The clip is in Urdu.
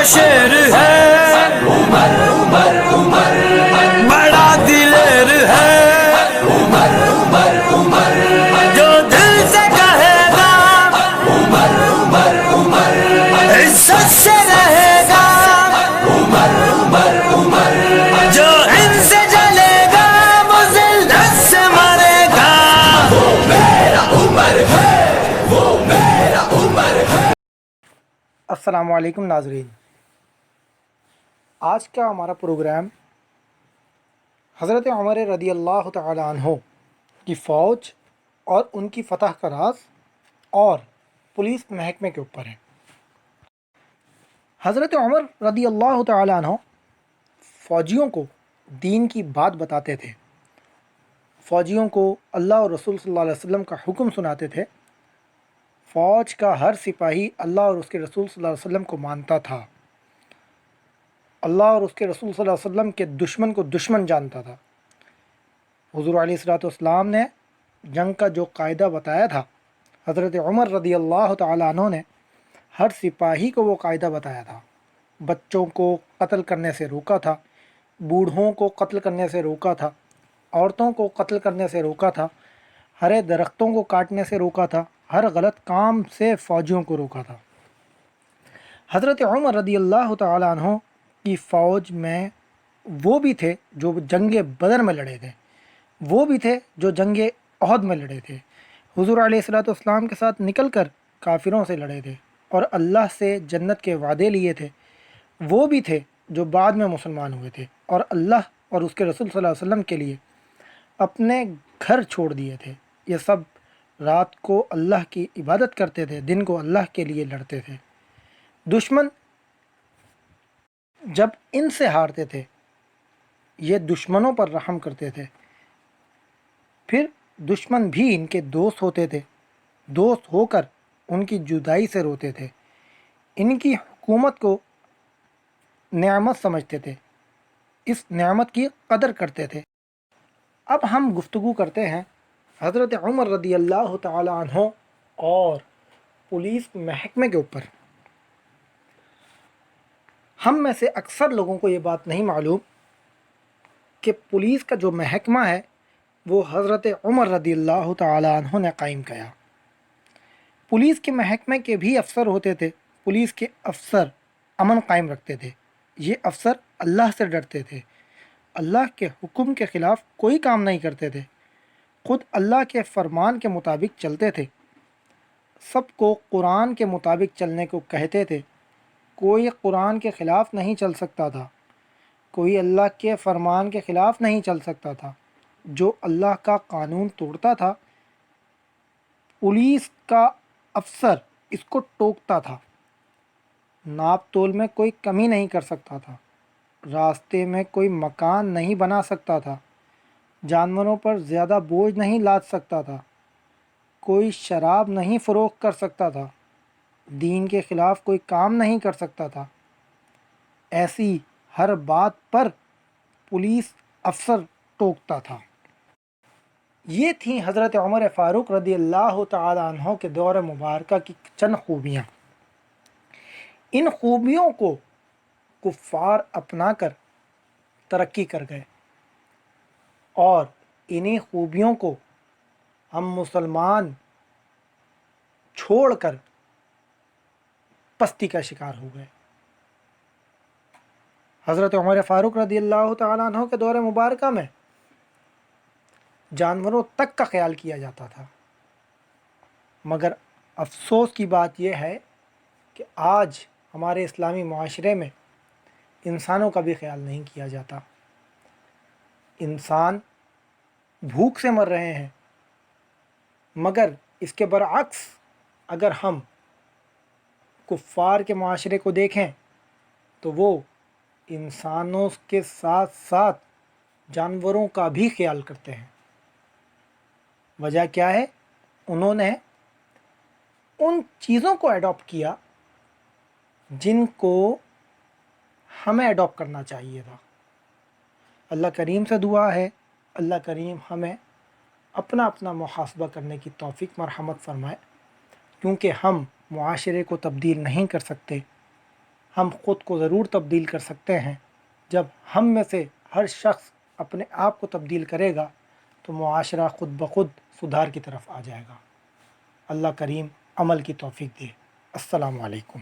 شیر ہے، عمر عمر عمر، بڑا دلیر ہے، عمر عمر عمر، جو دل سے کہے گا، عمر عمر عمر، عزت سے رہے گا، عمر عمر عمر، جو ان سے جلے گا وہ ذلت سے مرے گا، وہ میرا عمر ہے، وہ میرا عمر ہے۔ السلام علیکم ناظرین، آج کا ہمارا پروگرام حضرت عمر رضی اللہ تعالی عنہ کی فوج اور ان کی فتح کا راز اور پولیس محکمے کے اوپر ہے۔ حضرت عمر رضی اللہ تعالی عنہ فوجیوں کو دین کی بات بتاتے تھے، فوجیوں کو اللہ اور رسول صلی اللہ علیہ وسلم کا حکم سناتے تھے۔ فوج کا ہر سپاہی اللہ اور اس کے رسول صلی اللہ علیہ وسلم کو مانتا تھا، اللہ اور اس کے رسول صلی اللہ علیہ وسلم کے دشمن کو دشمن جانتا تھا۔ حضور علیہ الصلوۃ والسلام نے جنگ کا جو قاعدہ بتایا تھا، حضرت عمر رضی اللہ تعالیٰ عنہ نے ہر سپاہی کو وہ قاعدہ بتایا تھا۔ بچوں کو قتل کرنے سے روکا تھا، بوڑھوں کو قتل کرنے سے روکا تھا، عورتوں کو قتل کرنے سے روکا تھا، ہرے درختوں کو کاٹنے سے روکا تھا، ہر غلط کام سے فوجیوں کو روکا تھا۔ حضرت عمر رضی اللہ تعالیٰ عنہ کی فوج میں وہ بھی تھے جو جنگ بدر میں لڑے تھے، وہ بھی تھے جو جنگ احد میں لڑے تھے، حضور علیہ الصلوۃ والسلام کے ساتھ نکل کر کافروں سے لڑے تھے اور اللہ سے جنت کے وعدے لیے تھے، وہ بھی تھے جو بعد میں مسلمان ہوئے تھے اور اللہ اور اس کے رسول صلی اللہ علیہ وسلم کے لیے اپنے گھر چھوڑ دیے تھے۔ یہ سب رات کو اللہ کی عبادت کرتے تھے، دن کو اللہ کے لیے لڑتے تھے۔ دشمن جب ان سے ہارتے تھے، یہ دشمنوں پر رحم کرتے تھے، پھر دشمن بھی ان کے دوست ہوتے تھے، دوست ہو کر ان کی جدائی سے روتے تھے، ان کی حکومت کو نعمت سمجھتے تھے، اس نعمت کی قدر کرتے تھے۔ اب ہم گفتگو کرتے ہیں حضرت عمر رضی اللہ تعالی عنہ اور پولیس محکمے کے اوپر۔ ہم میں سے اکثر لوگوں کو یہ بات نہیں معلوم کہ پولیس کا جو محکمہ ہے وہ حضرت عمر رضی اللہ تعالی عنہ نے قائم کیا۔ پولیس کے محکمے کے بھی افسر ہوتے تھے، پولیس کے افسر امن قائم رکھتے تھے، یہ افسر اللہ سے ڈرتے تھے، اللہ کے حکم کے خلاف کوئی کام نہیں کرتے تھے، خود اللہ کے فرمان کے مطابق چلتے تھے، سب کو قرآن کے مطابق چلنے کو کہتے تھے، کوئی قرآن کے خلاف نہیں چل سکتا تھا، کوئی اللہ کے فرمان کے خلاف نہیں چل سکتا تھا۔ جو اللہ کا قانون توڑتا تھا، پولیس کا افسر اس کو ٹوکتا تھا، ناپ تول میں کوئی کمی نہیں کر سکتا تھا، راستے میں کوئی مکان نہیں بنا سکتا تھا، جانوروں پر زیادہ بوجھ نہیں لاد سکتا تھا، کوئی شراب نہیں فروخت کر سکتا تھا، دین کے خلاف کوئی کام نہیں کر سکتا تھا۔ ایسی ہر بات پر پولیس افسر ٹوکتا تھا۔ یہ تھیں حضرت عمر فاروق رضی اللہ تعالی عنہ کے دور مبارکہ کی چند خوبیاں۔ ان خوبیوں کو کفار اپنا کر ترقی کر گئے اور انہی خوبیوں کو ہم مسلمان چھوڑ کر پستی کا شکار ہو گئے۔ حضرت عمر فاروق رضی اللہ تعالیٰ عنہ کے دور مبارکہ میں جانوروں تک کا خیال کیا جاتا تھا، مگر افسوس کی بات یہ ہے کہ آج ہمارے اسلامی معاشرے میں انسانوں کا بھی خیال نہیں کیا جاتا۔ انسان بھوک سے مر رہے ہیں، مگر اس کے برعکس اگر ہم کفار کے معاشرے کو دیکھیں تو وہ انسانوں کے ساتھ ساتھ جانوروں کا بھی خیال کرتے ہیں۔ وجہ کیا ہے؟ انہوں نے ان چیزوں کو ایڈاپٹ کیا جن کو ہمیں ایڈاپٹ کرنا چاہیے تھا۔ اللہ کریم سے دعا ہے اللہ کریم ہمیں اپنا محاسبہ کرنے کی توفیق مرحمت فرمائے، کیونکہ ہم معاشرے کو تبدیل نہیں کر سکتے، ہم خود کو ضرور تبدیل کر سکتے ہیں۔ جب ہم میں سے ہر شخص اپنے آپ کو تبدیل کرے گا تو معاشرہ خود بخود سدھار کی طرف آ جائے گا۔ اللہ کریم عمل کی توفیق دے۔ السلام علیکم۔